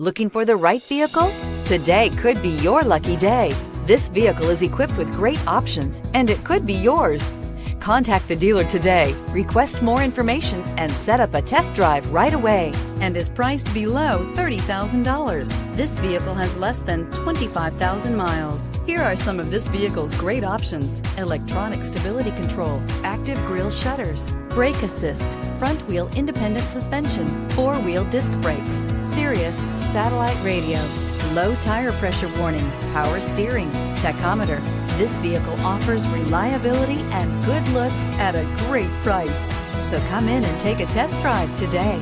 Looking for the right vehicle? Today could be your lucky day. This vehicle is equipped with great options and it could be yours. Contact the dealer today, request more information, and set up a test drive right away, and is priced below $30,000. This vehicle has less than 25,000 miles. Here are some of this vehicle's great options: electronic stability control, active grille shutters, brake assist, front wheel independent suspension, four-wheel disc brakes, Sirius satellite radio, low tire pressure warning, power steering, tachometer. This vehicle offers reliability and good looks at a great price. So come in and take a test drive today.